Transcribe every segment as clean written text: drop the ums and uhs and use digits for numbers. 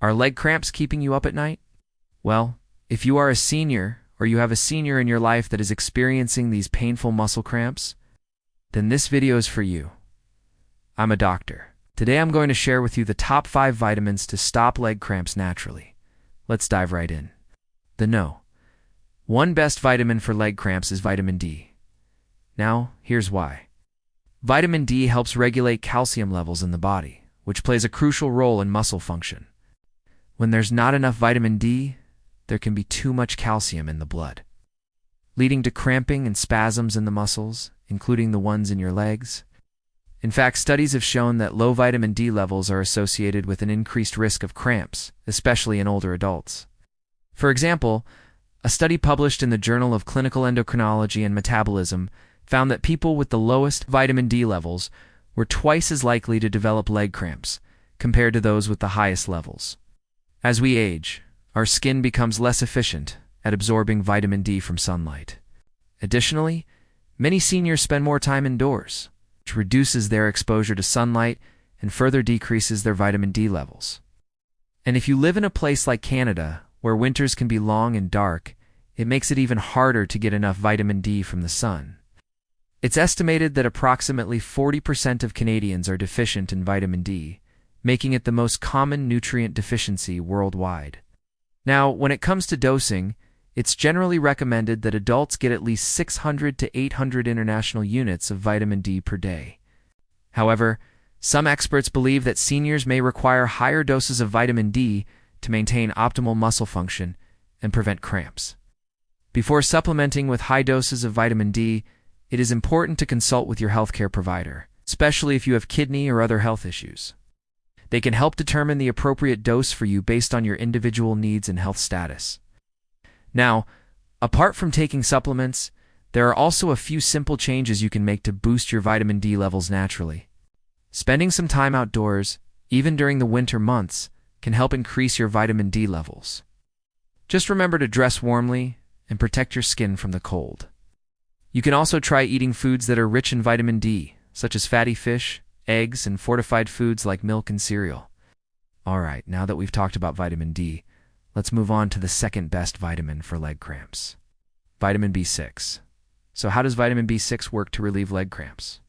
Are leg cramps keeping you up at night? Well, if you are a senior or you have a senior in your life that is experiencing these painful muscle cramps, then this video is for you. I'm a doctor. Today I'm going to share with you the top 5 vitamins to stop leg cramps naturally. Let's dive right in. One best vitamin for leg cramps is vitamin D. Now, here's why. Vitamin D helps regulate calcium levels in the body, which plays a crucial role in muscle function. When there's not enough vitamin D, there can be too much calcium in the blood, leading to cramping and spasms in the muscles, including the ones in your legs. In fact, studies have shown that low vitamin D levels are associated with an increased risk of cramps, especially in older adults. For example, a study published in the Journal of Clinical Endocrinology and Metabolism found that people with the lowest vitamin D levels were twice as likely to develop leg cramps compared to those with the highest levels. As we age, our skin becomes less efficient at absorbing vitamin D from sunlight. Additionally, many seniors spend more time indoors, which reduces their exposure to sunlight and further decreases their vitamin D levels. And if you live in a place like Canada, where winters can be long and dark, it makes it even harder to get enough vitamin D from the sun. It's estimated that approximately 40% of Canadians are deficient in vitamin D, making it the most common nutrient deficiency worldwide. Now, when it comes to dosing, it's generally recommended that adults get at least 600 to 800 international units of vitamin D per day. However, some experts believe that seniors may require higher doses of vitamin D to maintain optimal muscle function and prevent cramps. Before supplementing with high doses of vitamin D, it is important to consult with your healthcare provider, especially if you have kidney or other health issues. They can help determine the appropriate dose for you based on your individual needs and health status. Now, apart from taking supplements, there are also a few simple changes you can make to boost your vitamin D levels naturally. Spending some time outdoors, even during the winter months, can help increase your vitamin D levels. Just remember to dress warmly and protect your skin from the cold. You can also try eating foods that are rich in vitamin D, such as fatty fish, eggs, and fortified foods like milk and cereal. Alright, now that we've talked about vitamin D, let's move on to the second best vitamin for leg cramps. Vitamin B6. So how does vitamin B6 work to relieve leg cramps?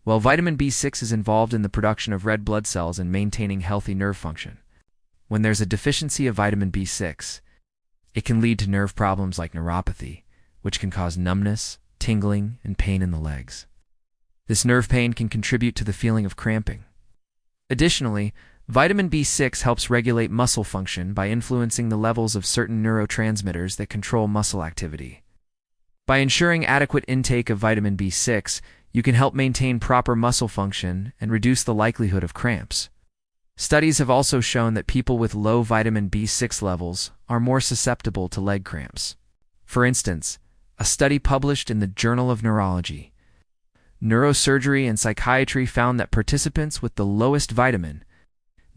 Well, vitamin B6 is involved in the production of red blood cells and maintaining healthy nerve function. When there's a deficiency of vitamin B6, it can lead to nerve problems like neuropathy, which can cause numbness, tingling, and pain in the legs. This nerve pain can contribute to the feeling of cramping. Additionally, vitamin B6 helps regulate muscle function by influencing the levels of certain neurotransmitters that control muscle activity. By ensuring adequate intake of vitamin B6, you can help maintain proper muscle function and reduce the likelihood of cramps. Studies have also shown that people with low vitamin B6 levels are more susceptible to leg cramps. For instance, a study published in the Journal of Neurology, Neurosurgery and Psychiatry found that participants with the lowest vitamin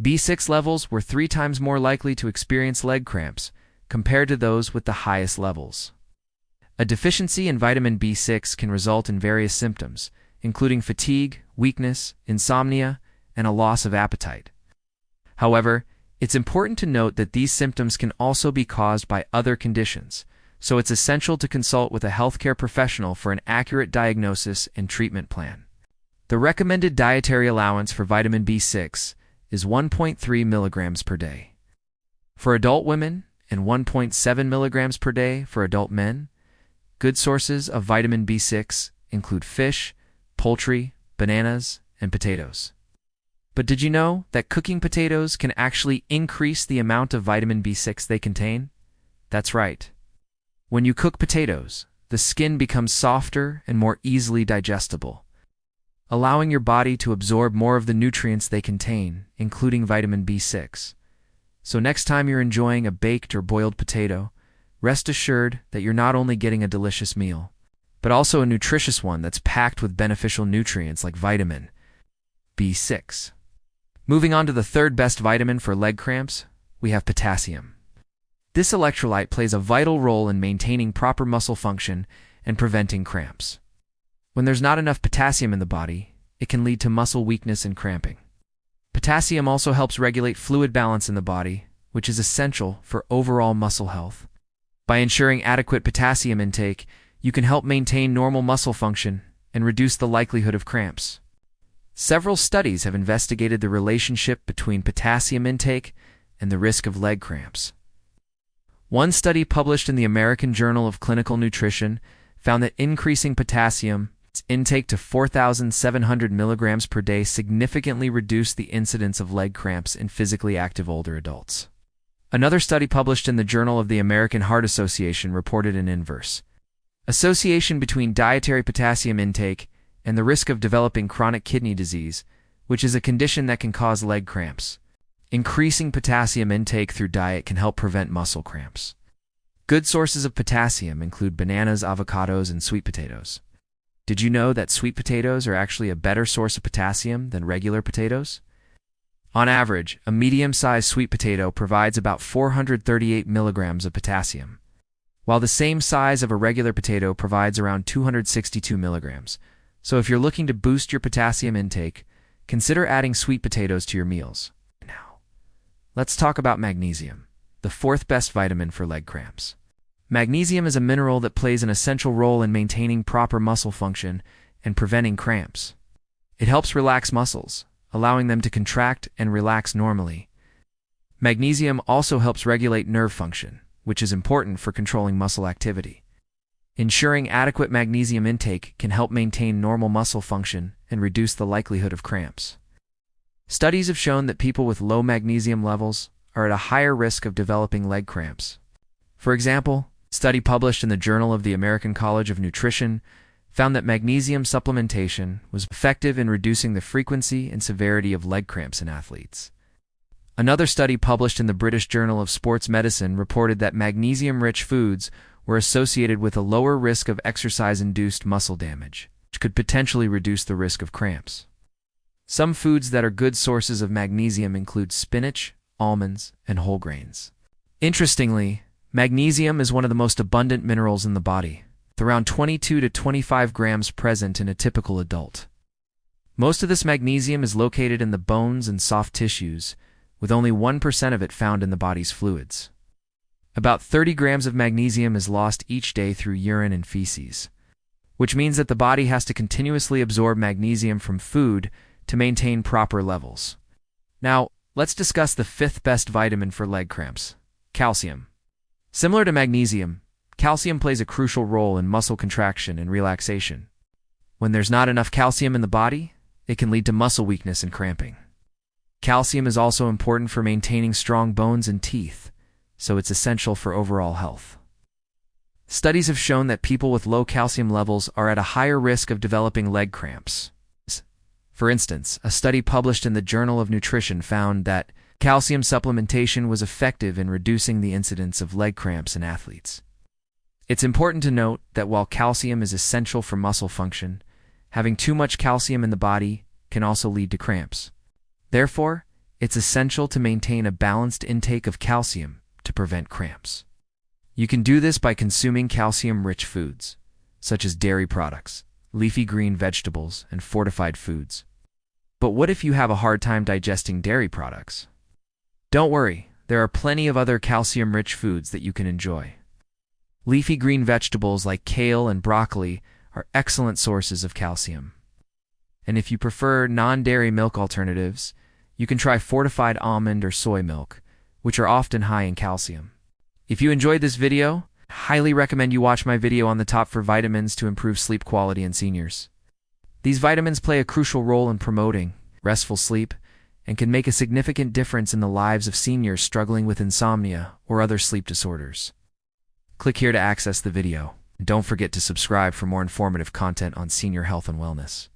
B6 levels were 3 times more likely to experience leg cramps compared to those with the highest levels. A deficiency in vitamin B6 can result in various symptoms, including fatigue, weakness, insomnia, and a loss of appetite. However, it's important to note that these symptoms can also be caused by other conditions, so it's essential to consult with a healthcare professional for an accurate diagnosis and treatment plan. The recommended dietary allowance for vitamin B6 is 1.3 milligrams per day for adult women and 1.7 milligrams per day for adult men. Good sources of vitamin B6 include fish, poultry, bananas, and potatoes. But did you know that cooking potatoes can actually increase the amount of vitamin B6 they contain? That's right. When you cook potatoes, the skin becomes softer and more easily digestible, allowing your body to absorb more of the nutrients they contain, including vitamin B6. So next time you're enjoying a baked or boiled potato, rest assured that you're not only getting a delicious meal, but also a nutritious one that's packed with beneficial nutrients like vitamin B6. Moving on to the third best vitamin for leg cramps, we have potassium. This electrolyte plays a vital role in maintaining proper muscle function and preventing cramps. When there's not enough potassium in the body, it can lead to muscle weakness and cramping. Potassium also helps regulate fluid balance in the body, which is essential for overall muscle health. By ensuring adequate potassium intake, you can help maintain normal muscle function and reduce the likelihood of cramps. Several studies have investigated the relationship between potassium intake and the risk of leg cramps. One study published in the American Journal of Clinical Nutrition found that increasing potassium intake to 4,700 milligrams per day significantly reduced the incidence of leg cramps in physically active older adults. Another study published in the Journal of the American Heart Association reported an inverse association between dietary potassium intake and the risk of developing chronic kidney disease, which is a condition that can cause leg cramps. Increasing potassium intake through diet can help prevent muscle cramps. Good sources of potassium include bananas, avocados, and sweet potatoes. Did you know that sweet potatoes are actually a better source of potassium than regular potatoes? On average, a medium-sized sweet potato provides about 438 milligrams of potassium, while the same size of a regular potato provides around 262 milligrams. So if you're looking to boost your potassium intake, consider adding sweet potatoes to your meals. Now, let's talk about magnesium, the fourth best vitamin for leg cramps. Magnesium is a mineral that plays an essential role in maintaining proper muscle function and preventing cramps. It helps relax muscles, allowing them to contract and relax normally. Magnesium also helps regulate nerve function, which is important for controlling muscle activity. Ensuring adequate magnesium intake can help maintain normal muscle function and reduce the likelihood of cramps. Studies have shown that people with low magnesium levels are at a higher risk of developing leg cramps. For example, a study published in the Journal of the American College of Nutrition found that magnesium supplementation was effective in reducing the frequency and severity of leg cramps in athletes. Another study published in the British Journal of Sports Medicine reported that magnesium-rich foods were associated with a lower risk of exercise-induced muscle damage, which could potentially reduce the risk of cramps. Some foods that are good sources of magnesium include spinach, almonds, and whole grains. Interestingly, magnesium is one of the most abundant minerals in the body, with around 22 to 25 grams present in a typical adult. Most of this magnesium is located in the bones and soft tissues, with only 1% of it found in the body's fluids. About 30 grams of magnesium is lost each day through urine and feces, which means that the body has to continuously absorb magnesium from food to maintain proper levels. Now, let's discuss the fifth best vitamin for leg cramps: calcium. Similar to magnesium, calcium plays a crucial role in muscle contraction and relaxation. When there's not enough calcium in the body, it can lead to muscle weakness and cramping. Calcium is also important for maintaining strong bones and teeth, so it's essential for overall health. Studies have shown that people with low calcium levels are at a higher risk of developing leg cramps. For instance, a study published in the Journal of Nutrition found that calcium supplementation was effective in reducing the incidence of leg cramps in athletes. It's important to note that while calcium is essential for muscle function, having too much calcium in the body can also lead to cramps. Therefore, it's essential to maintain a balanced intake of calcium to prevent cramps. You can do this by consuming calcium-rich foods, such as dairy products, leafy green vegetables, and fortified foods. But what if you have a hard time digesting dairy products? Don't worry, there are plenty of other calcium-rich foods that you can enjoy. Leafy green vegetables like kale and broccoli are excellent sources of calcium. And if you prefer non-dairy milk alternatives, you can try fortified almond or soy milk, which are often high in calcium. If you enjoyed this video, I highly recommend you watch my video on the top 4 vitamins to improve sleep quality in seniors. These vitamins play a crucial role in promoting restful sleep and can make a significant difference in the lives of seniors struggling with insomnia or other sleep disorders. Click here to access the video, and don't forget to subscribe for more informative content on senior health and wellness.